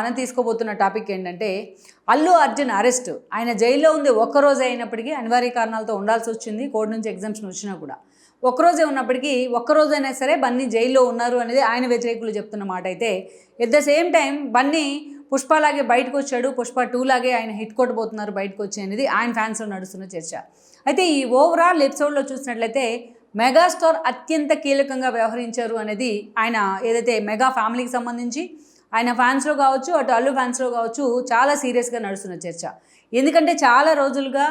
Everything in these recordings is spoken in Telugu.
మనం తీసుకోబోతున్న టాపిక్ ఏంటంటే అల్లు అర్జున్ అరెస్ట్. ఆయన జైల్లో ఉంది ఒక్కరోజే అయినప్పటికీ అనివార్య కారణాలతో ఉండాల్సి వచ్చింది. కోర్టు నుంచి ఎగ్జామ్షన్ వచ్చినా కూడా ఒక్కరోజే ఉన్నప్పటికీ ఒక్కరోజైనా సరే బన్నీ జైల్లో ఉన్నారు అనేది ఆయన వ్యతిరేకులు చెప్తున్న మాట. అయితే at the same time Bunny పుష్పలాగే బయటకు వచ్చాడు, పుష్ప 2 లాగే ఆయన హిట్ కొట్టబోతున్నారు బయటకు వచ్చి అనేది ఆయన ఫ్యాన్స్లో నడుస్తున్న చర్చ. అయితే ఈ ఓవరాల్ ఎపిసోడ్లో చూసినట్లయితే మెగాస్టార్ అత్యంత కీలకంగా వ్యవహరించారు అనేది ఆయన ఏదైతే మెగా ఫ్యామిలీకి సంబంధించి ఆయన ఫ్యాన్స్లో కావచ్చు, అటు అల్లు ఫ్యాన్స్లో కావచ్చు చాలా సీరియస్గా నడుస్తున్న చర్చ. ఎందుకంటే చాలా రోజులుగా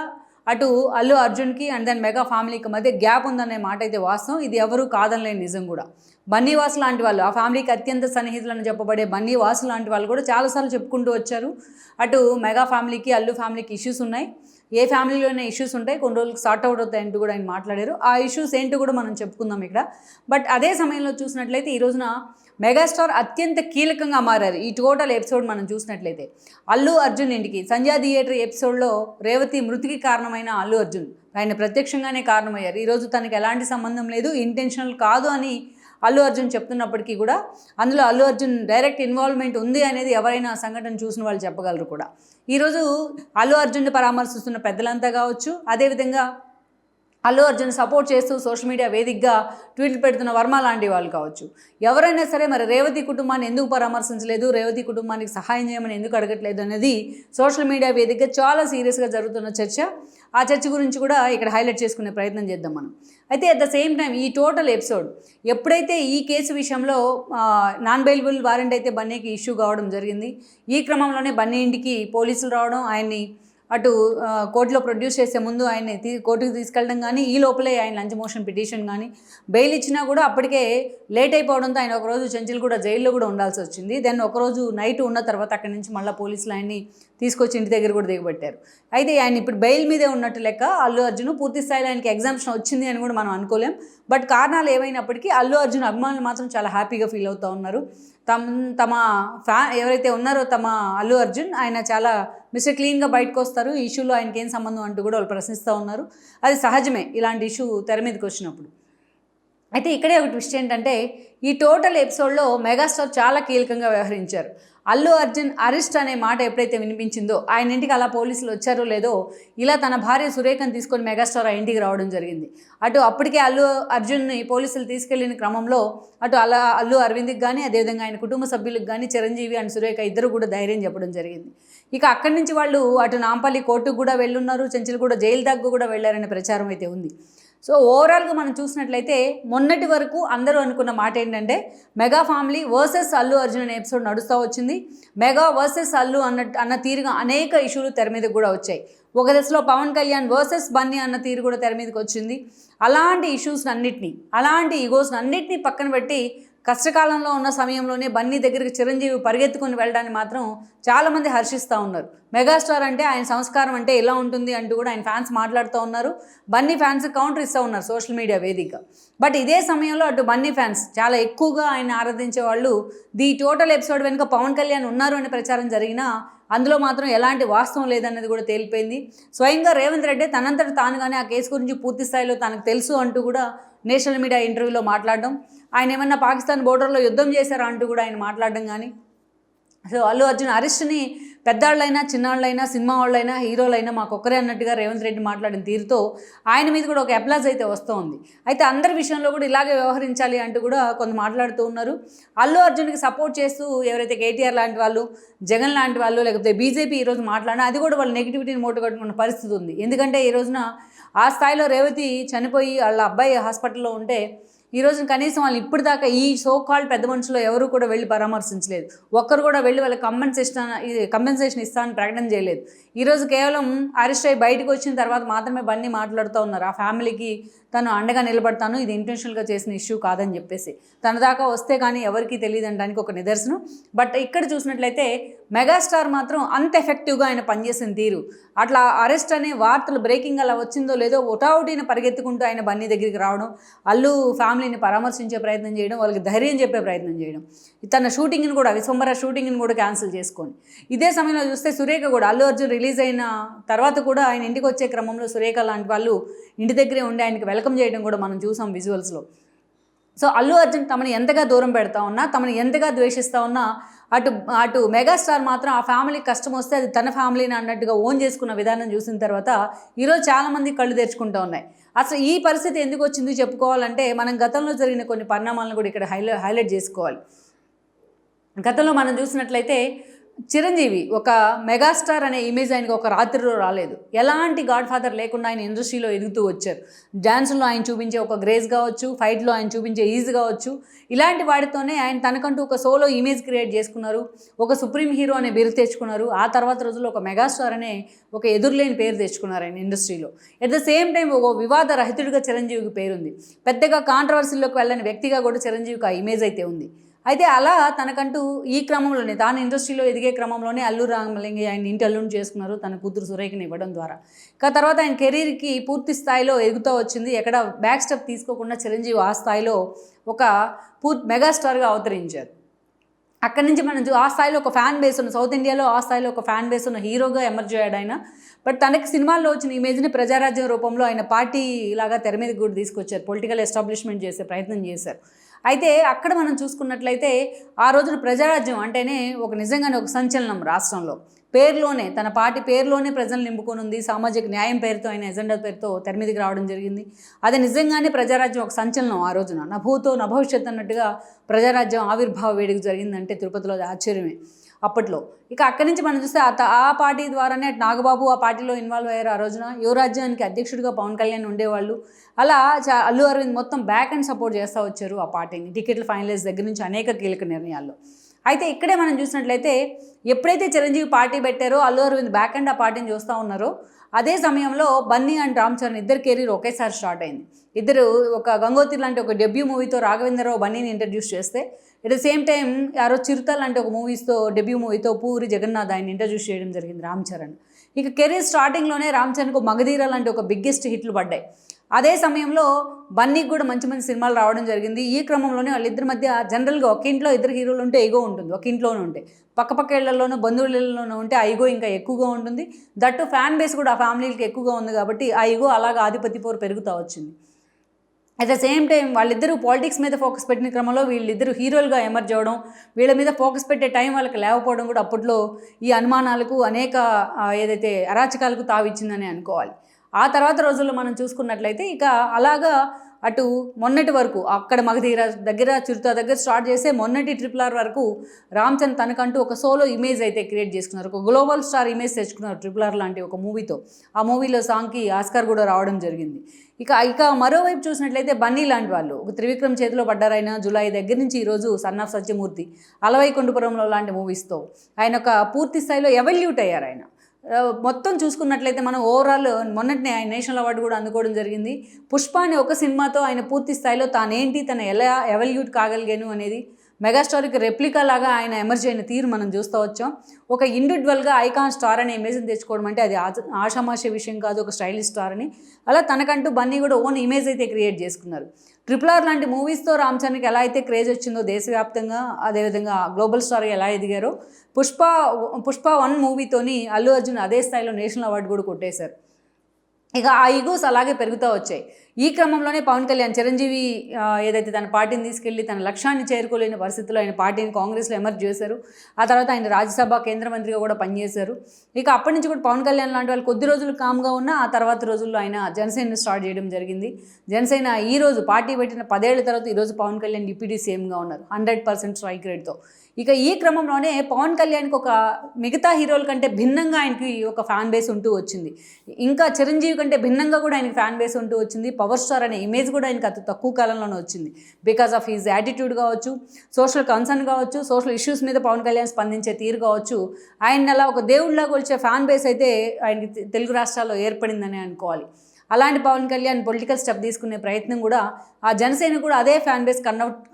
అటు అల్లు అర్జున్కి అండ్ దెన్ మెగా ఫ్యామిలీకి మధ్య గ్యాప్ ఉందనే మాట అయితే వాస్తవం. ఇది ఎవరు కాదనలేని నిజం కూడా. బన్నీ వాసు లాంటి వాళ్ళు, ఆ ఫ్యామిలీకి అత్యంత సన్నిహితులను చెప్పబడే బన్నీ వాసు లాంటి వాళ్ళు కూడా చాలాసార్లు చెప్పుకుంటూ వచ్చారు. అటు మెగా ఫ్యామిలీకి అల్లు ఫ్యామిలీకి ఇష్యూస్ ఉన్నాయి, ఏ ఫ్యామిలీలోనే ఇష్యూస్ ఉంటాయి, కొన్ని రోజులకు సార్ట్ అవుట్ అవుతాయంటూ కూడా ఆయన మాట్లాడారు. ఆ ఇష్యూస్ ఏంటో కూడా మనం చెప్పుకుందాం ఇక్కడ. బట్ అదే సమయంలో చూసినట్లయితే ఈ రోజున మెగాస్టార్ అత్యంత కీలకంగా మారారు. ఈ టోటల్ ఎపిసోడ్ మనం చూసినట్లయితే అల్లు అర్జున్ ఇంటికి సంధ్యా థియేటర్ ఎపిసోడ్లో రేవతి మృతికి కారణమైన అల్లు అర్జున్ ఆయన ప్రత్యక్షంగానే కారణమయ్యారు. ఈరోజు తనకి ఎలాంటి సంబంధం లేదు, ఇంటెన్షనల్ కాదు అని అల్లు అర్జున్ చెప్తున్నప్పటికీ కూడా అందులో అల్లు అర్జున్ డైరెక్ట్ ఇన్వాల్వ్మెంట్ ఉంది అనేది ఎవరైనా ఆ సంఘటన చూసిన వాళ్ళు చెప్పగలరు కూడా. ఈరోజు అల్లు అర్జున్ని పరామర్శిస్తున్న పెద్దలంతా కావచ్చు, అదేవిధంగా అల్లు అర్జున్ సపోర్ట్ చేస్తూ సోషల్ మీడియా వేదికగా ట్వీట్లు పెడుతున్న వర్మ లాంటి వాళ్ళు కావచ్చు, ఎవరైనా సరే మరి రేవతి కుటుంబాన్ని ఎందుకు పరామర్శించలేదు, రేవతి కుటుంబానికి సహాయం చేయమని ఎందుకు అడగట్లేదు అనేది సోషల్ మీడియా వేదికగా చాలా సీరియస్గా జరుగుతున్న చర్చ. ఆ చర్చ గురించి కూడా ఇక్కడ హైలైట్ చేసుకునే ప్రయత్నం చేద్దాం మనం. అయితే అట్ ద సేమ్ టైం ఈ టోటల్ ఎపిసోడ్ ఎప్పుడైతే ఈ కేసు విషయంలో నాన్ బెయిలబుల్ వారెంట్ అయితే బన్నీకి ఇష్యూ కావడం జరిగింది. ఈ క్రమంలోనే బన్నీ ఇంటికి పోలీసులు రావడం, ఆయన్ని అటు కోర్టులో ప్రొడ్యూస్ చేసే ముందు ఆయన్ని కోర్టుకు తీసుకెళ్ళడం కానీ, ఈ లోపలే ఆయన లంచ్ మోషన్ పిటిషన్ కానీ బెయిల్ ఇచ్చినా కూడా అప్పటికే లేట్ అయిపోవడంతో ఆయన ఒకరోజు చెంచులు కూడా జైల్లో కూడా ఉండాల్సి వచ్చింది. దెన్ ఒకరోజు నైట్ ఉన్న తర్వాత అక్కడి నుంచి మళ్ళీ పోలీసులు ఆయన్ని తీసుకొచ్చి ఇంటి దగ్గర కూడా దిగబెట్టారు. అయితే ఆయన ఇప్పుడు బెయిల్ మీదే ఉన్నట్టు లెక్క. అల్లు అర్జున్ పూర్తి స్థాయిలో ఆయనకి ఎగ్జామ్షన్ వచ్చింది అని కూడా మనం అనుకోలేం. బట్ కారణాలు ఏమైనప్పటికీ అల్లు అర్జున్ అభిమానులు మాత్రం చాలా హ్యాపీగా ఫీల్ అవుతూ ఉన్నారు. తమ ఎవరైతే ఉన్నారో తమ అల్లు అర్జున్ ఆయన చాలా మిస్టర్ క్లీన్గా బయటకు వస్తారు, ఈ ఇష్యూలో ఆయనకి ఏం సంబంధం అంటూ కూడా వాళ్ళు ప్రశ్నిస్తూ ఉన్నారు. అది సహజమే ఇలాంటి ఇష్యూ తెర మీదకి వచ్చినప్పుడు. అయితే ఇక్కడే ఒక ట్విస్ట్ ఏంటంటే ఈ టోటల్ ఎపిసోడ్లో మెగాస్టార్ చాలా కీలకంగా వ్యవహరించారు. అల్లు అర్జున్ అరెస్ట్ అనే మాట ఎప్పుడైతే వినిపించిందో ఆయన ఇంటికి అలా పోలీసులు వచ్చారో లేదో ఇలా తన భార్య సురేఖను తీసుకొని మెగాస్టార్ ఆ ఇంటికి రావడం జరిగింది. అటు అప్పటికే అల్లు అర్జున్ని పోలీసులు తీసుకెళ్లిన క్రమంలో అటు అల్లు అరవింద్కి కానీ అదేవిధంగా ఆయన కుటుంబ సభ్యులకు కానీ చిరంజీవి అండ్ సురేఖ ఇద్దరు కూడా ధైర్యం చెప్పడం జరిగింది. ఇక అక్కడి నుంచి వాళ్ళు అటు నాంపల్లి కోర్టుకు కూడా వెళ్ళున్నారు, చెంచులు కూడా జైలు దగ్గర కూడా వెళ్ళారనే ప్రచారం అయితే ఉంది. సో ఓవరాల్గా మనం చూసినట్లయితే మొన్నటి వరకు అందరూ అనుకున్న మాట ఏంటంటే mega family versus Allu Arjun అనే ఎపిసోడ్ నడుస్తూ వచ్చింది. మెగా వర్సెస్ అల్లు అన్న తీరుగా అనేక ఇష్యూలు తెర మీదకి కూడా వచ్చాయి. ఒక దశలో పవన్ కళ్యాణ్ వర్సెస్ బన్నీ అన్న తీరు కూడా తెర మీదకి వచ్చింది. అలాంటి ఇష్యూస్ అన్నిటినీ, అలాంటి ఈగోస్ అన్నిటినీ పక్కన పెట్టి కష్టకాలంలో ఉన్న సమయంలోనే బన్నీ దగ్గరికి చిరంజీవి పరిగెత్తుకొని వెళ్ళడాన్ని మాత్రం చాలామంది హర్షిస్తూ ఉన్నారు. మెగాస్టార్ అంటే ఆయన సంస్కారం అంటే ఎలా ఉంటుంది అంటూ కూడా ఆయన ఫ్యాన్స్ మాట్లాడుతూ ఉన్నారు. బన్నీ ఫ్యాన్స్ కౌంటర్ ఇస్తూ ఉన్నారు సోషల్ మీడియా వేదికగా. బట్ ఇదే సమయంలో అటు బన్నీ ఫ్యాన్స్ చాలా ఎక్కువగా ఆయన ఆరాధించే వాళ్ళు ది టోటల్ ఎపిసోడ్ వెనుక పవన్ కళ్యాణ్ ఉన్నారు అనే ప్రచారం జరిగినా అందులో మాత్రం ఎలాంటి వాస్తవం లేదన్నది కూడా తేలిపోయింది. స్వయంగా రేవంత్ రెడ్డి తనంతట తానుగానే ఆ కేసు గురించి పూర్తి స్థాయిలో తనకు తెలుసు అంటూ కూడా నేషనల్ మీడియా ఇంటర్వ్యూలో మాట్లాడడం, ఆయన ఏమన్నా పాకిస్తాన్ బోర్డర్లో యుద్ధం చేశారా అంటూ కూడా ఆయన మాట్లాడడం కానీ, సో అల్లు అర్జున్ అరెస్ట్ని పెద్దాళ్ళైనా చిన్నాళ్ళైనా సినిమా వాళ్ళైనా హీరోలైనా మాకొక్కరే అన్నట్టుగా రేవంత్ రెడ్డి మాట్లాడిన తీరుతో ఆయన మీద కూడా ఒక అప్లాజ్ అయితే వస్తూ ఉంది. అయితే అందరి విషయంలో కూడా ఇలాగే వ్యవహరించాలి అంటూ కూడా కొంత మాట్లాడుతూ ఉన్నారు. అల్లు అర్జున్కి సపోర్ట్ చేస్తూ ఎవరైతే కేటీఆర్ లాంటి వాళ్ళు, జగన్ లాంటి వాళ్ళు, లేకపోతే బీజేపీ ఈరోజు మాట్లాడినా అది కూడా వాళ్ళ నెగిటివిటీని మూటగట్టుకున్న పరిస్థితి ఉంది. ఎందుకంటే ఈ రోజున ఆ స్థాయిలో రేవతి చనిపోయి వాళ్ళ అబ్బాయి హాస్పిటల్లో ఉంటే ఈ రోజున కనీసం వాళ్ళు ఇప్పటిదాకా ఈ సో కాల్డ్ పెద్ద మనుషులు ఎవరు కూడా వెళ్ళి పరామర్శించలేదు. ఒక్కరు కూడా వెళ్ళి వాళ్ళకి కంపెన్సేషన్ ఇస్తానని ప్రకటన చేయలేదు. ఈరోజు కేవలం అరెస్ట్ అయ్యి బయటకు వచ్చిన తర్వాత మాత్రమే బన్నీ మాట్లాడుతూ ఉన్నారు. ఆ ఫ్యామిలీకి తను అండగా నిలబడతాను, ఇది ఇంటెన్షనల్గా చేసిన ఇష్యూ కాదని చెప్పేసి. తన దాకా వస్తే కానీ ఎవరికీ తెలియదు అనడానికి ఒక నిదర్శనం. బట్ ఇక్కడ చూసినట్లయితే మెగాస్టార్ మాత్రం అంత ఎఫెక్టివ్గా ఆయన పనిచేసిన తీరు, అట్లా అరెస్ట్ అనే వార్తలు బ్రేకింగ్ అలా వచ్చిందో లేదో ఒటావుటిని పరిగెత్తుకుంటూ ఆయన బన్నీ దగ్గరికి రావడం, అల్లు ఫ్యామిలీని పరామర్శించే ప్రయత్నం చేయడం, వాళ్ళకి ధైర్యం చెప్పే ప్రయత్నం చేయడం, తన షూటింగ్ని కూడా విశ్వంబర షూటింగ్ని కూడా క్యాన్సిల్ చేసుకొని. ఇదే సమయంలో చూస్తే సురేఖ కూడా అల్లు అర్జున్ రిలీజ్ అయిన తర్వాత కూడా ఆయన ఇంటికి వచ్చే క్రమంలో సురేఖ లాంటి వాళ్ళు ఇంటి దగ్గరే ఉండి ఆయనకి వెల్కమ్ చేయడం కూడా మనం చూసాం విజువల్స్లో. సో అల్లు అర్జున్ తమని ఎంతగా దూరం పెడతా ఉన్నా, తమని ఎంతగా ద్వేషిస్తూ ఉన్నా అటు అటు మెగాస్టార్ మాత్రం ఆ ఫ్యామిలీకి కష్టం వస్తే అది తన ఫ్యామిలీని అన్నట్టుగా ఓన్ చేసుకున్న విధానం చూసిన తర్వాత ఈరోజు చాలామంది కళ్ళు తెరుచుకుంటూ ఉన్నాయి. అసలు ఈ పరిస్థితి ఎందుకు వచ్చింది చెప్పుకోవాలంటే మనం గతంలో జరిగిన కొన్ని పరిణామాలను కూడా ఇక్కడ హైలైట్ చేసుకోవాలి. గతంలో మనం చూసినట్లయితే చిరంజీవి ఒక మెగాస్టార్ అనే ఇమేజ్ ఆయనకు ఒక రాత్రిలో రాలేదు. ఎలాంటి గాడ్ ఫాదర్ లేకుండా ఆయన ఇండస్ట్రీలో ఎదుగుతూ వచ్చారు. డ్యాన్స్లో ఆయన చూపించే ఒక గ్రేస్ కావచ్చు, ఫైట్లో ఆయన చూపించే ఈజ్ కావచ్చు, ఇలాంటి వాటితోనే ఆయన తనకంటూ ఒక సోలో ఇమేజ్ క్రియేట్ చేసుకున్నారు. ఒక సుప్రీం హీరో అనే పేరు తెచ్చుకున్నారు. ఆ తర్వాత రోజుల్లో ఒక మెగాస్టార్ అనే ఒక ఎదురులేని పేరు తెచ్చుకున్నారు ఆయన ఇండస్ట్రీలో. ఎట్ ద సేమ్ టైం ఒక వివాద రహితుడిగా చిరంజీవికి పేరుంది. పెద్దగా కాంట్రవర్సీలోకి వెళ్ళని వ్యక్తిగా కూడా చిరంజీవికి ఆ ఇమేజ్ అయితే ఉంది. అయితే అలా తనకంటూ ఈ క్రమంలోనే తాను ఇండస్ట్రీలో ఎదిగే క్రమంలోనే అల్లు రామలింగయ్య ఆయన ఇంటి అల్లుని చేసుకున్నారు తన కూతురు సురేఖని ఇవ్వడం ద్వారా. తర్వాత ఆయన కెరీర్కి పూర్తి స్థాయిలో ఎదుగుతూ వచ్చింది. ఎక్కడ బ్యాక్ స్టెప్ తీసుకోకుండా చిరంజీవి ఆ స్థాయిలో ఒక మెగాస్టార్గా అవతరించారు. అక్కడి నుంచి మనం ఆ స్థాయిలో ఒక ఫ్యాన్ బేస్ ఉన్న సౌత్ ఇండియాలో ఆ స్థాయిలో ఒక ఫ్యాన్ బేస్ ఉన్న హీరోగా ఎమర్జ్ అయ్యాడు ఆయన. బట్ తనకి సినిమాల్లో వచ్చిన ఇమేజ్ని ప్రజారాజ్యం రూపంలో ఆయన పార్టీ లాగా తెర మీద కూడా తీసుకొచ్చారు. పొలిటికల్ ఎస్టాబ్లిష్మెంట్ చేసే ప్రయత్నం చేశారు. అయితే అక్కడ మనం చూసుకున్నట్లయితే ఆ రోజున ప్రజారాజ్యం అంటేనే ఒక నిజంగానే ఒక సంచలనం రాష్ట్రంలో. పేరులోనే తన పార్టీ పేరులోనే ప్రజలు నింపుకొని ఉంది. సామాజిక న్యాయం పేరుతో ఆయన ఎజెండా పేరుతో తెర మీదకి రావడం జరిగింది. అదే నిజంగానే ప్రజారాజ్యం ఒక సంచలనం ఆ రోజున. నభూతో నభవిష్యత్ అన్నట్టుగా ప్రజారాజ్యం ఆవిర్భావ వేడుక జరిగిందంటే తిరుపతిలో ఆశ్చర్యమే అప్పట్లో. ఇక అక్కడి నుంచి మనం చూస్తే ఆ పార్టీ ద్వారానే నాగబాబు ఆ పార్టీలో ఇన్వాల్వ్ అయ్యారు. ఆ రోజున యువరాజ్యానికి అధ్యక్షుడిగా పవన్ కళ్యాణ్ ఉండేవాళ్ళు. అలా అల్లు అరవింద్ మొత్తం బ్యాక్ అండ్ సపోర్ట్ చేస్తూ వచ్చారు ఆ పార్టీని టికెట్ల ఫైనలైజ్ దగ్గర నుంచి అనేక కీలక నిర్ణయాల్లో. అయితే ఇక్కడే మనం చూసినట్లయితే ఎప్పుడైతే చిరంజీవి పార్టీ పెట్టారో అల్లు అరవింద్ బ్యాక్ అండ్ ఆ పార్టీని చూస్తూ ఉన్నారో అదే సమయంలో బన్నీ అండ్ రామ్ చరణ్ ఇద్దరు కెరీర్ ఒకేసారి స్టార్ట్ అయింది. ఇద్దరు ఒక గంగోత్రి లాంటి ఒక డెబ్యూ మూవీతో రాఘవేంద్రరావు బన్నీని ఇంట్రడ్యూస్ చేస్తే ఎట్ ద సేమ్ టైం యారో చిరుత లాంటి ఒక డెబ్యూ మూవీతో పూరి జగన్నాథ్ ఆయన ఇంట్రడ్యూస్ చేయడం జరిగింది రామ్ చరణ్. ఇక కెరీర్ స్టార్టింగ్లోనే రామ్ చరణ్కు మగధీర లాంటి ఒక బిగ్గెస్ట్ హిట్లు పడ్డాయి. అదే సమయంలో బన్నీకి కూడా మంచి మంచి సినిమాలు రావడం జరిగింది. ఈ క్రమంలోనే వాళ్ళిద్దరి మధ్య జనరల్గా ఒక ఇంట్లో ఇద్దరు హీరోలు ఉంటే ఈగో ఉంటుంది. ఒక ఇంట్లోనే ఉంటే పక్క ఇళ్లలోనూ బంధువులలోనూ ఉంటే ఆ ఈగో ఇంకా ఎక్కువగా ఉంటుంది. దట్టు ఫ్యాన్ బేస్ కూడా ఆ ఫ్యామిలీకి ఎక్కువగా ఉంది కాబట్టి ఆ ఈగో అలాగా ఆధిపత్య పోరు పెరుగుతూ వచ్చింది. అట్ ద సేమ్ టైం వాళ్ళిద్దరూ పాలిటిక్స్ మీద ఫోకస్ పెట్టిన క్రమంలో వీళ్ళిద్దరూ హీరోలుగా ఎమర్జ్ అవ్వడం, వీళ్ళ మీద ఫోకస్ పెట్టే టైం వాళ్ళకి లేకపోవడం కూడా అప్పట్లో ఈ అనుమానాలకు అనేక ఏదైతే అరాచకాలకు తావిచ్చిందని అనుకోవాలి. ఆ తర్వాత రోజుల్లో మనం చూసుకున్నట్లయితే ఇక అలాగా అటు మొన్నటి వరకు అక్కడ మగధీర దగ్గర చిరుత దగ్గర స్టార్ట్ చేసే మొన్నటి RRR వరకు రామ్ చరణ్ తనకంటూ ఒక సోలో ఇమేజ్ అయితే క్రియేట్ చేసుకున్నారు. ఒక గ్లోబల్ స్టార్ ఇమేజ్ తెచ్చుకున్నారు RRR లాంటి ఒక మూవీతో. ఆ మూవీలో సాంగ్కి ఆస్కార్ కూడా రావడం జరిగింది. ఇక మరోవైపు చూసినట్లయితే బన్నీ లాంటి వాళ్ళు ఒక త్రివిక్రమ్ చేతిలో పడ్డారైనా జూలై దగ్గర నుంచి ఈరోజు సన్ ఆఫ్ సత్యమూర్తి, అలవైకుంఠపురంలో లాంటి మూవీస్తో ఆయన ఒక పూర్తి స్థాయిలో ఎవల్యూట్ అయ్యారు. ఆయన మొత్తం చూసుకున్నట్లయితే మనం ఓవరాల్ మొన్నటినే ఆయన నేషనల్ అవార్డు కూడా అందుకోవడం జరిగింది. పుష్ప అనే ఒక సినిమాతో ఆయన పూర్తి స్థాయిలో తానేంటి తను ఎలా ఎవల్యూట్ కాగలిగాను అనేది మెగాస్టార్కి రెప్లికా లాగా ఆయన ఎమర్జ్ అయిన తీరు మనం చూస్తూ వచ్చాం. ఒక ఇండివిజువల్గా ఐకాన్ స్టార్ అనే ఇమేజ్ని తెచ్చుకోవడం అంటే అది ఆషామాషి విషయం కాదు, ఒక స్టైలిష్ స్టార్ అని. అలా తనకంటూ బన్నీ కూడా ఓన్ ఇమేజ్ అయితే క్రియేట్ చేసుకున్నారు. RRR లాంటి మూవీస్తో రామ్ చరణ్కి ఎలా అయితే క్రేజ్ వచ్చిందో దేశవ్యాప్తంగా, అదేవిధంగా గ్లోబల్ స్టార్గా ఎలా ఎదిగారో పుష్ప 1 మూవీతోని అల్లు అర్జున్ అదే స్థాయిలో నేషనల్ అవార్డు కూడా కొట్టేశారు. ఇక ఆ ఈగోస్ అలాగే పెరుగుతూ వచ్చాయి. ఈ క్రమంలోనే పవన్ కళ్యాణ్ చిరంజీవి ఏదైతే తన పార్టీని తీసుకెళ్లి తన లక్ష్యాన్ని చేరుకోలేని పరిస్థితుల్లో ఆయన పార్టీని కాంగ్రెస్లో ఎమర్జ్ చేశారు. ఆ తర్వాత ఆయన రాజ్యసభ కేంద్ర మంత్రిగా కూడా పనిచేశారు. ఇక అప్పటి నుంచి కూడా పవన్ కళ్యాణ్ లాంటి వాళ్ళు కొద్ది రోజులు కామ్గా ఉన్నా ఆ తర్వాత రోజుల్లో ఆయన జనసేనని స్టార్ట్ చేయడం జరిగింది. జనసేన ఈ రోజు పార్టీ పెట్టిన 10 ఏళ్ల తర్వాత ఈరోజు పవన్ కళ్యాణ్ డిప్యూటీ సీఎంగా ఉన్నారు 100% స్ట్రైక్ రేట్తో. ఇక ఈ క్రమంలోనే పవన్ కళ్యాణ్కి ఒక మిగతా హీరోల కంటే భిన్నంగా ఆయనకి ఒక ఫ్యాన్ బేస్ ఉంటూ వచ్చింది. ఇంకా చిరంజీవి కంటే భిన్నంగా కూడా ఆయనకి ఫ్యాన్ బేస్ ఉంటూ వచ్చింది. పవర్ స్టార్ అనే ఇమేజ్ కూడా ఆయనకి అతి తక్కువ కాలంలోనే వచ్చింది. బికాస్ ఆఫ్ హిజ్ యాటిట్యూడ్ కావచ్చు, సోషల్ కన్సర్న్ కావచ్చు, సోషల్ ఇష్యూస్ మీద పవన్ కళ్యాణ్ స్పందించే తీరు కావచ్చు, ఆయన అలా ఒక దేవుడిలాగా కొలిచే ఫ్యాన్ బేస్ అయితే ఆయనకి తెలుగు రాష్ట్రాల్లో ఏర్పడిందని అనుకోవాలి. అలాంటి పవన్ కళ్యాణ్ పొలిటికల్ స్టెప్ తీసుకునే ప్రయత్నం కూడా ఆ జనసేన కూడా అదే ఫ్యాన్ బేస్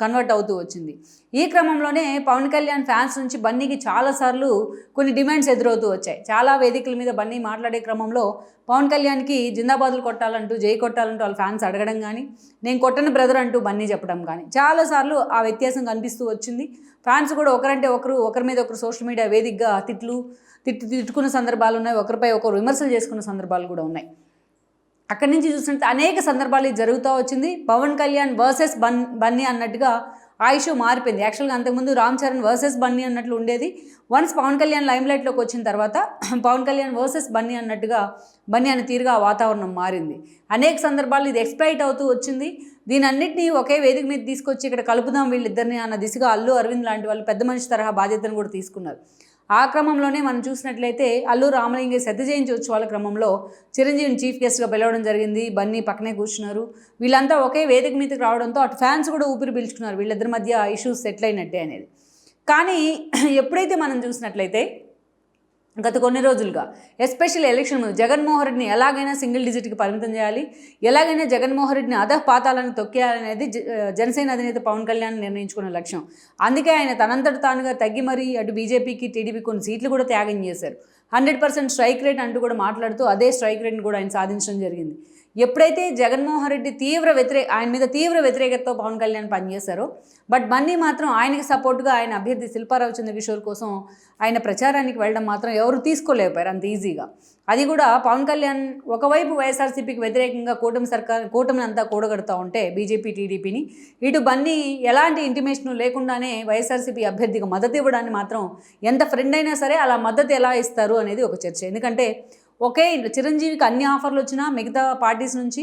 కన్వర్ట్ అవుతూ వచ్చింది. ఈ క్రమంలోనే పవన్ కళ్యాణ్ ఫ్యాన్స్ నుంచి బన్నీకి చాలాసార్లు కొన్ని డిమాండ్స్ ఎదురవుతూ వచ్చాయి. చాలా వేదికల మీద బన్నీ మాట్లాడే క్రమంలో పవన్ కళ్యాణ్కి జిందాబాదులు కొట్టాలంటూ, జై కొట్టాలంటూ వాళ్ళ ఫ్యాన్స్ అడగడం కానీ, నేను కొట్టను బ్రదర్ అంటూ బన్నీ చెప్పడం కానీ చాలాసార్లు ఆ వ్యత్యాసం కనిపిస్తూ వచ్చింది. ఫ్యాన్స్ కూడా ఒకరంటే ఒకరి మీద ఒకరు సోషల్ మీడియా వేదికగా తిట్టుకున్న సందర్భాలు ఉన్నాయి, ఒకరిపై ఒకరు విమర్శలు చేసుకున్న సందర్భాలు కూడా ఉన్నాయి. అక్కడి నుంచి చూసినట్టు అనేక సందర్భాలు జరుగుతూ వచ్చింది. పవన్ కళ్యాణ్ వర్సెస్ బన్నీ అన్నట్టుగా ఆ ఇష్యూ మారిపోయింది. యాక్చువల్గా అంతకుముందు రామ్ చరణ్ వర్సెస్ బన్నీ అన్నట్లు ఉండేది. వన్స్ పవన్ కళ్యాణ్ లైమ్లైట్లోకి వచ్చిన తర్వాత పవన్ కళ్యాణ్ వర్సెస్ బన్నీ అన్నట్టుగా, బన్నీ అనే తీరుగా వాతావరణం మారింది. అనేక సందర్భాల్లో ఇది ఎక్స్ప్లైట్ అవుతూ వచ్చింది. దీని అన్నింటినీ ఒకే వేదిక మీద తీసుకొచ్చి ఇక్కడ కలుపుదాం వీళ్ళిద్దరిని అన్న దిశగా అల్లు అరవింద్ లాంటి వాళ్ళు పెద్ద మనిషి తరహా బాధ్యతను కూడా తీసుకున్నారు. ఆ క్రమంలోనే మనం చూసినట్లయితే అల్లు రామలింగ శత జయంతి ఉత్సవాల క్రమంలో చిరంజీవిని చీఫ్ గెస్ట్గా పిలవడం జరిగింది. బన్నీ పక్కనే కూర్చున్నారు. వీళ్ళంతా ఒకే వేదిక మీదకి రావడంతో అటు ఫ్యాన్స్ కూడా ఊపిరి పీల్చుకున్నారు, వీళ్ళిద్దరి మధ్య ఇష్యూస్ సెటిల్ అయినట్టే అనేది. కానీ ఎప్పుడైతే మనం చూసినట్లయితే గత కొన్ని రోజులుగా ఎస్పెషల్ ఎలక్షన్ ముందు జగన్మోహన్ రెడ్డిని ఎలాగైనా సింగిల్ డిజిట్కి పరిమితం చేయాలి, ఎలాగైనా జగన్మోహన్ రెడ్డిని పాతాలను తొక్కేయాలనేది జనసేన అధినేత పవన్ కళ్యాణ్ నిర్ణయించుకున్న లక్ష్యం. అందుకే ఆయన తనంతట తానుగా తగ్గి మరీ అటు బీజేపీకి టీడీపీ కొన్ని సీట్లు కూడా త్యాగం చేశారు. 100% స్ట్రైక్ రేట్ అంటూ కూడా మాట్లాడుతూ అదే స్ట్రైక్ రేట్ని కూడా ఆయన సాధించడం జరిగింది. ఎప్పుడైతే జగన్మోహన్ రెడ్డి ఆయన మీద తీవ్ర వ్యతిరేకతతో పవన్ కళ్యాణ్ పనిచేశారో, బట్ బన్నీ మాత్రం ఆయనకి సపోర్ట్గా ఆయన అభ్యర్థి శిల్పారావు చంద్రకిషోర్ కోసం ఆయన ప్రచారానికి వెళ్ళడం మాత్రం ఎవరు తీసుకోలేకపోయారు అంత ఈజీగా. అది కూడా పవన్ కళ్యాణ్ ఒకవైపు వైఎస్ఆర్సీపీకి వ్యతిరేకంగా కూటమిని అంతా కూడగడుతూ ఉంటే బీజేపీ టీడీపీని, ఇటు బన్నీ ఎలాంటి ఇంటిమేషన్ లేకుండానే వైఎస్ఆర్సీపీ అభ్యర్థికి మద్దతు ఇవ్వడాన్ని మాత్రం ఎంత ఫ్రెండ్ అయినా సరే అలా మద్దతు ఎలా ఇస్తారు అనేది ఒక చర్చ. ఎందుకంటే ఒకే చిరంజీవికి అన్ని ఆఫర్లు వచ్చినా మిగతా పార్టీస్ నుంచి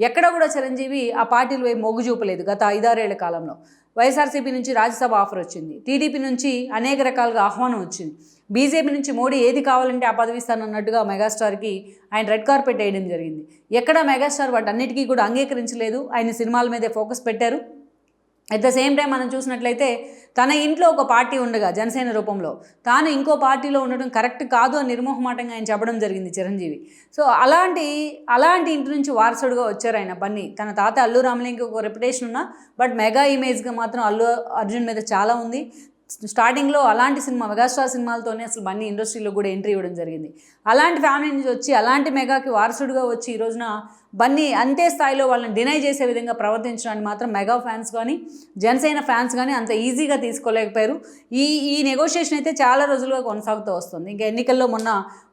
ఎక్కడ కూడా చిరంజీవి ఆ పార్టీలు వైపు మొగ్గు చూపలేదు. గత 5-6 ఏళ్ల కాలంలో వైఎస్ఆర్సీపీ నుంచి రాజ్యసభ ఆఫర్ వచ్చింది, టీడీపీ నుంచి అనేక రకాలుగా ఆహ్వానం వచ్చింది, బీజేపీ నుంచి మోడీ ఏది కావాలంటే ఆ పదవి ఇస్తానన్నట్టుగా మెగాస్టార్కి ఆయన రెడ్ కార్పెట్ వేయడం జరిగింది. ఎక్కడ మెగాస్టార్ వాటన్నిటికీ కూడా అంగీకరించలేదు, ఆయన సినిమాల మీదే ఫోకస్ పెట్టారు. అట్ ద సేమ్ టైం మనం చూసినట్లయితే తన ఇంట్లో ఒక పార్టీ ఉండగా జనసేన రూపంలో తాను ఇంకో పార్టీలో ఉండడం కరెక్ట్ కాదు అని నిర్మోహమాటంగా ఆయన చెప్పడం జరిగింది చిరంజీవి. సో అలాంటి ఇంటి నుంచి వారసుడుగా వచ్చారు ఆయన బన్నీ. తన తాత అల్లు రామలింగకి ఒక రెప్యుటేషన్ ఉన్నా బట్ మెగా ఇమేజ్గా మాత్రం అల్లు అర్జున్ మీద చాలా ఉంది. స్టార్టింగ్లో అలాంటి మెగాస్టార్ సినిమాలతోనే అసలు బన్నీ ఇండస్ట్రీలో కూడా ఎంట్రీ ఇవ్వడం జరిగింది. అలాంటి ఫ్యామిలీ నుంచి వచ్చి అలాంటి మెగాకి వారసుడుగా వచ్చి ఈ రోజున బన్నీ అంతే స్థాయిలో వాళ్ళని డినై చేసే విధంగా ప్రవర్తించడాన్ని మాత్రం మెగా ఫ్యాన్స్ కానీ జనసేన ఫ్యాన్స్ కానీ అంత ఈజీగా తీసుకోలేకపోయారు. ఈ నెగోషియేషన్ అయితే చాలా రోజులుగా కొనసాగుతూ వస్తుంది. ఇంకా ఎన్నికల్లో మొన్న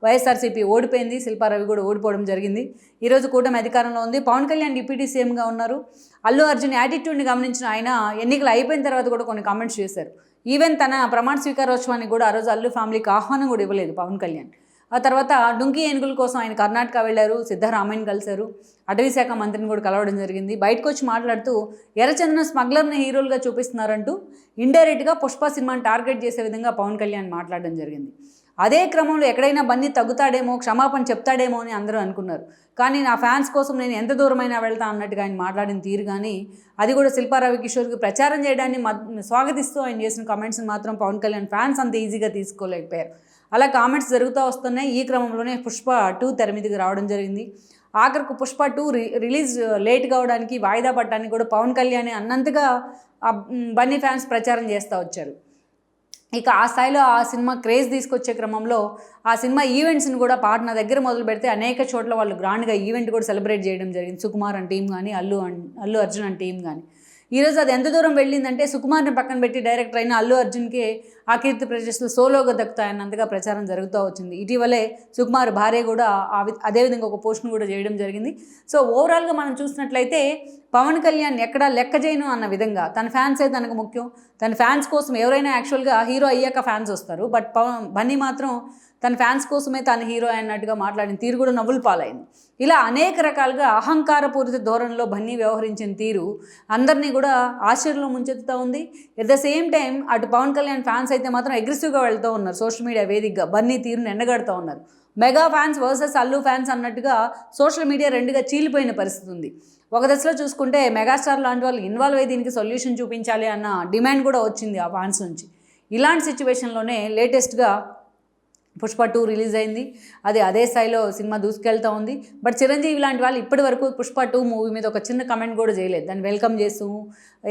వైఎస్ఆర్సీపీ ఓడిపోయింది, శిల్పారావు కూడా ఓడిపోవడం జరిగింది. ఈరోజు కూటమి అధికారంలో ఉంది. పవన్ కళ్యాణ్ డిప్యూటీ సీఎంగా ఉన్నారు. అల్లు అర్జున్ యాటిట్యూడ్ని గమనించిన ఆయన ఎన్నికలు అయిపోయిన తర్వాత కూడా కొన్ని కామెంట్స్ చేశారు. ఈవెన్ తన ప్రమాణ స్వీకారోత్సవానికి కూడా ఆ రోజు అల్లు ఫ్యామిలీకి ఆహ్వానం కూడా ఇవ్వలేదు పవన్ కళ్యాణ్. ఆ తర్వాత డుంకీ ఏనుగుల కోసం ఆయన కర్ణాటక వెళ్ళారు, సిద్ధరామయ్యని కలిశారు, అటవీ శాఖ మంత్రిని కూడా కలవడం జరిగింది. బయటకు వచ్చి మాట్లాడుతూ ఎర్రచందన స్మగ్లర్ని హీరోలుగా చూపిస్తున్నారంటూ ఇండైరెక్ట్గా పుష్ప సినిమాని టార్గెట్ చేసే విధంగా పవన్ కళ్యాణ్ మాట్లాడడం జరిగింది. అదే క్రమంలో ఎక్కడైనా బన్నీ తగ్గుతాడేమో, క్షమాపణ చెప్తాడేమో అని అందరూ అనుకున్నారు. కానీ నా ఫ్యాన్స్ కోసం నేను ఎంత దూరమైనా వెళ్తా అన్నట్టుగా ఆయన మాట్లాడిన తీరు కానీ, అది కూడా శిల్పారావు కిషోర్కి ప్రచారం చేయడాన్ని స్వాగతిస్తూ ఆయన చేసిన కామెంట్స్ని మాత్రం పవన్ కళ్యాణ్ ఫ్యాన్స్ అంత ఈజీగా తీసుకోలేకపోయారు. అలా కామెంట్స్ జరుగుతూ వస్తున్నాయి. ఈ క్రమంలోనే పుష్ప 2 తెర మీదకి రావడం జరిగింది. ఆఖరికి పుష్ప 2 రిలీజ్ లేట్ కావడానికి, వాయిదా పడడానికి కూడా పవన్ కళ్యాణ్ అన్నంతగా బన్నీ ఫ్యాన్స్ ప్రచారం చేస్తూ వచ్చారు. ఇక ఆ స్థాయిలో ఆ సినిమా క్రేజ్ తీసుకొచ్చే క్రమంలో ఆ సినిమా ఈవెంట్స్ని కూడా పాట్నా దగ్గర మొదలు పెడితే అనేక చోట్ల వాళ్ళు గ్రాండ్గా ఈవెంట్ కూడా సెలబ్రేట్ చేయడం జరిగింది. సుకుమార్ అని టీం కానీ, అల్లు అర్జున్ అని టీం కానీ. ఈరోజు అది ఎంత దూరం వెళ్ళిందంటే సుకుమార్ని పక్కన పెట్టి డైరెక్టర్ అయిన అల్లు అర్జున్కి ఆ కీర్తి ప్రతిష్టలు సోలోగా దక్కుతాయన్నంతగా ప్రచారం జరుగుతూ వచ్చింది. ఇటీవలే సుకుమార్ భార్య కూడా అదేవిధంగా ఒక పోస్ట్ను కూడా చేయడం జరిగింది. సో ఓవరాల్గా మనం చూసినట్లయితే పవన్ కళ్యాణ్ ఎక్కడా లెక్క చేయను అన్న విధంగా తన ఫ్యాన్సే తనకు ముఖ్యం, తన ఫ్యాన్స్ కోసం ఎవరైనా యాక్చువల్గా హీరో అయ్యాక ఫ్యాన్స్ వస్తారు, బట్ బన్నీ మాత్రం తన ఫ్యాన్స్ కోసమే తన హీరో అన్నట్టుగా మాట్లాడిన తీరు కూడా నవ్వులు పాలైంది. ఇలా అనేక రకాలుగా అహంకారపూరిత ధోరణిలో బన్నీ వ్యవహరించిన తీరు అందరినీ కూడా ఆశ్చర్యంలో ముంచెత్తుతూ ఉంది. ఎట్ ద సేమ్ టైం అటు పవన్ కళ్యాణ్ ఫ్యాన్స్ అయితే మాత్రం అగ్రెసివ్గా వెళ్తూ ఉన్నారు, సోషల్ మీడియా వేదికగా బన్నీ తీరుని ఎండగడుతూ ఉన్నారు. Mega fans versus Allu fans అన్నట్టుగా సోషల్ మీడియా రెండుగా చీలిపోయిన పరిస్థితి ఉంది. ఒక దశలో చూసుకుంటే మెగాస్టార్ లాంటి వాళ్ళు ఇన్వాల్వ్ అయ్యి దీనికి సొల్యూషన్ చూపించాలి అన్న డిమాండ్ కూడా వచ్చింది ఆ ఫ్యాన్స్ నుంచి. ఇలాంటి సిచ్యువేషన్లోనే లేటెస్ట్గా పుష్ప 2 రిలీజ్ అయింది. అదే స్థాయిలో సినిమా దూసుకెళ్తూ ఉంది. బట్ చిరంజీవి లాంటి వాళ్ళు ఇప్పటి వరకు పుష్ప 2 మూవీ మీద ఒక చిన్న కమెంట్ కూడా చేయలేదు. దాన్ని వెల్కమ్ చేస్తూ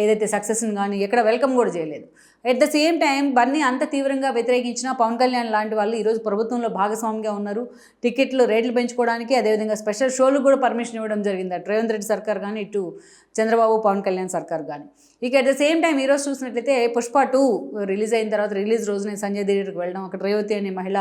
ఏదైతే సక్సెస్ని కానీ ఎక్కడ వెల్కమ్ కూడా చేయలేదు. At the same time Bunny అంత తీవ్రంగా వ్యతిరేకించిన పవన్ కళ్యాణ్ లాంటి వాళ్ళు ఈరోజు ప్రభుత్వంలో భాగస్వామిగా ఉన్నారు. టికెట్లు రేట్లు పెంచుకోవడానికి, అదేవిధంగా స్పెషల్ షోలు కూడా పర్మిషన్ ఇవ్వడం జరిగింది. అటు రేవంత్ రెడ్డి సర్కార్ కానీ, ఇటు చంద్రబాబు పవన్ కళ్యాణ్ సర్కార్ కానీ. ఇక అట్ ద సేమ్ టైం ఈరోజు చూసినట్లయితే పుష్ప 2 రిలీజ్ అయిన తర్వాత రిలీజ్ రోజునే సంజయ్ థియేటర్కి వెళ్ళడం, అక్కడ రేవతి అనే మహిళ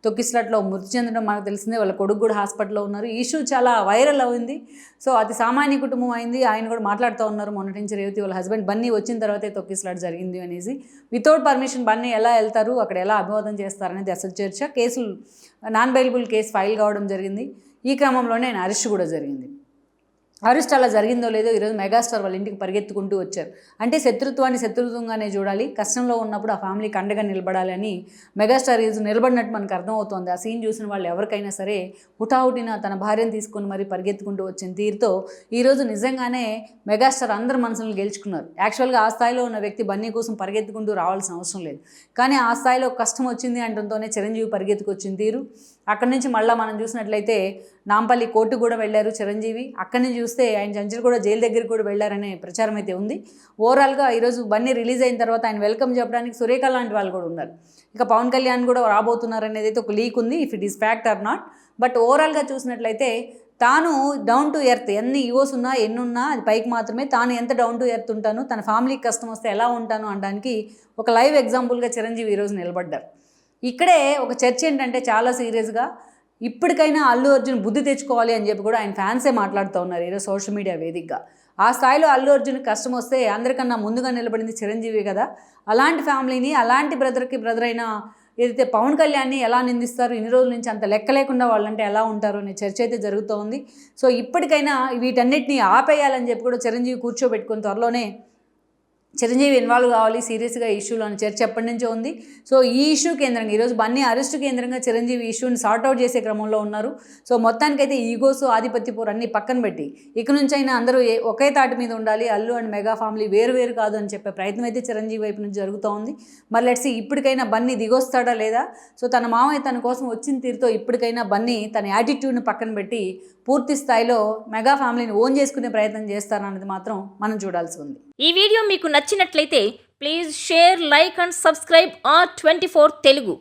తొక్కిస్లాట్లో మృతి చెందడం మనకు తెలిసిందే. వాళ్ళ కొడుకు కూడా హాస్పిటల్లో ఉన్నారు. ఈ ఇష్యూ చాలా వైరల్ అయింది. సో అతి సామాన్య కుటుంబం అయింది. ఆయన కూడా మాట్లాడుతూ ఉన్నారు మొన్నటి నుంచి, రేవతి వాళ్ళ హస్బెండ్ బన్నీ వచ్చిన తర్వాతే తొక్కిస్లాట్ జరిగింది అనేసి. వితౌట్ పర్మిషన్ బన్నీ ఎలా వెళ్తారు, అక్కడ ఎలా అభివాదం చేస్తారనేది అసలు చర్చ. కేసులు నాన్ బెయిలబుల్ కేసు ఫైల్ కావడం జరిగింది. ఈ క్రమంలోనే ఆయన అరెస్ట్ కూడా జరిగింది. అరెస్ట్ అలా జరిగిందో లేదో ఈరోజు మెగాస్టార్ వాళ్ళ ఇంటికి పరిగెత్తుకుంటూ వచ్చారు. అంటే శత్రుత్వాన్ని శత్రుత్వంగానే చూడాలి, కష్టంలో ఉన్నప్పుడు ఆ ఫ్యామిలీకి అండగా నిలబడాలి అని మెగాస్టార్ ఈరోజు నిలబడినట్టు మనకు అర్థమవుతోంది. ఆ సీన్ చూసిన వాళ్ళు ఎవరికైనా సరే హుటాహుటిన తన భార్యను తీసుకొని మరి పరిగెత్తుకుంటూ వచ్చిన తీరుతో ఈరోజు నిజంగానే మెగాస్టార్ అందరి మనసులను గెలుచుకున్నారు. యాక్చువల్గా ఆ స్థాయిలో ఉన్న వ్యక్తి బన్నీ కోసం పరిగెత్తుకుంటూ రావాల్సిన అవసరం లేదు, కానీ ఆ స్థాయిలో కష్టం వచ్చింది అంటంతోనే చిరంజీవి పరిగెత్తుకొచ్చిన తీరు. అక్కడి నుంచి మళ్ళీ మనం చూసినట్లయితే నాంపల్లి కోర్టు కూడా వెళ్ళారు చిరంజీవి. అక్కడి నుంచి చూస్తే ఆయన చంచల్ కూడా జైలు దగ్గరికి కూడా వెళ్ళారనే ప్రచారం అయితే ఉంది. ఓవరాల్గా ఈరోజు బన్నీ రిలీజ్ అయిన తర్వాత ఆయన వెల్కమ్ చెప్పడానికి సురేఖ లాంటి వాళ్ళు కూడా ఉన్నారు. ఇక పవన్ కళ్యాణ్ కూడా రాబోతున్నారు అనేది అయితే ఒక లీక్ ఉంది, if it is fact are not. But ఓవరాల్గా చూసినట్లయితే తాను డౌన్ టు ఎర్త్, ఎన్ని ఈగోస్ ఉన్నా ఎన్నున్నా అది పైకి మాత్రమే, తాను ఎంత డౌన్ టు ఎర్త్ ఉంటాను, తన ఫ్యామిలీకి కష్టం వస్తే ఎలా ఉంటాను అనడానికి ఒక లైవ్ ఎగ్జాంపుల్గా చిరంజీవి ఈరోజు నిలబడ్డారు. ఇక్కడే ఒక చర్చ ఏంటంటే చాలా సీరియస్గా ఇప్పటికైనా అల్లు అర్జున్ బుద్ధి తెచ్చుకోవాలి అని చెప్పి కూడా ఆయన ఫ్యాన్సే మాట్లాడుతూ ఉన్నారు ఈరోజు సోషల్ మీడియా వేదికగా. ఆ స్థాయిలో అల్లు అర్జున్కి కష్టం వస్తే అందరికన్నా ముందుగా నిలబడింది చిరంజీవి కదా. అలాంటి ఫ్యామిలీని, అలాంటి బ్రదర్కి బ్రదర్ అయిన ఏదైతే పవన్ కళ్యాణ్ని ఎలా నిందిస్తారు, ఇన్ని రోజుల నుంచి అంత లెక్క లేకుండా వాళ్ళంటే ఎలా ఉంటారు అనే చర్చ అయితే జరుగుతూ ఉంది. సో ఇప్పటికైనా వీటన్నిటిని ఆపేయాలని చెప్పి కూడా చిరంజీవి కూర్చోబెట్టుకుని త్వరలోనే చిరంజీవి ఇన్వాల్వ్ కావాలి సీరియస్గా ఈ ఇష్యూలో అని చర్చ ఎప్పటి నుంచో ఉంది. సో ఈ ఇష్యూ కేంద్రంగా ఈరోజు బన్నీ అరెస్టు కేంద్రంగా చిరంజీవి ఇష్యూని సార్ట్అవుట్ చేసే క్రమంలో ఉన్నారు. సో మొత్తానికైతే ఈగోస్, ఆధిపత్యపూర్ అన్ని పక్కన పెట్టి ఇక నుంచి అయినా అందరూ ఒకే తాటి మీద ఉండాలి, అల్లు అండ్ మెగా ఫ్యామిలీ వేరు కాదు అని చెప్పే ప్రయత్నం అయితే చిరంజీవి వైపు నుంచి జరుగుతూ ఉంది. మరి లెట్స్ ఇప్పటికైనా బన్నీ దిగొస్తాడా లేదా. సో తన మామయ్య తన కోసం వచ్చిన తీరుతో ఇప్పటికైనా బన్నీ తన యాటిట్యూడ్ని పక్కన పెట్టి పూర్తి స్థాయిలో మెగా ఫ్యామిలీని ఓన్ చేసుకునే ప్రయత్నం చేస్తారన్నది మాత్రం మనం చూడాల్సి ఉంది. ఈ వీడియో మీకు నచ్చినట్లయితే please share, like and subscribe R24 Telugu.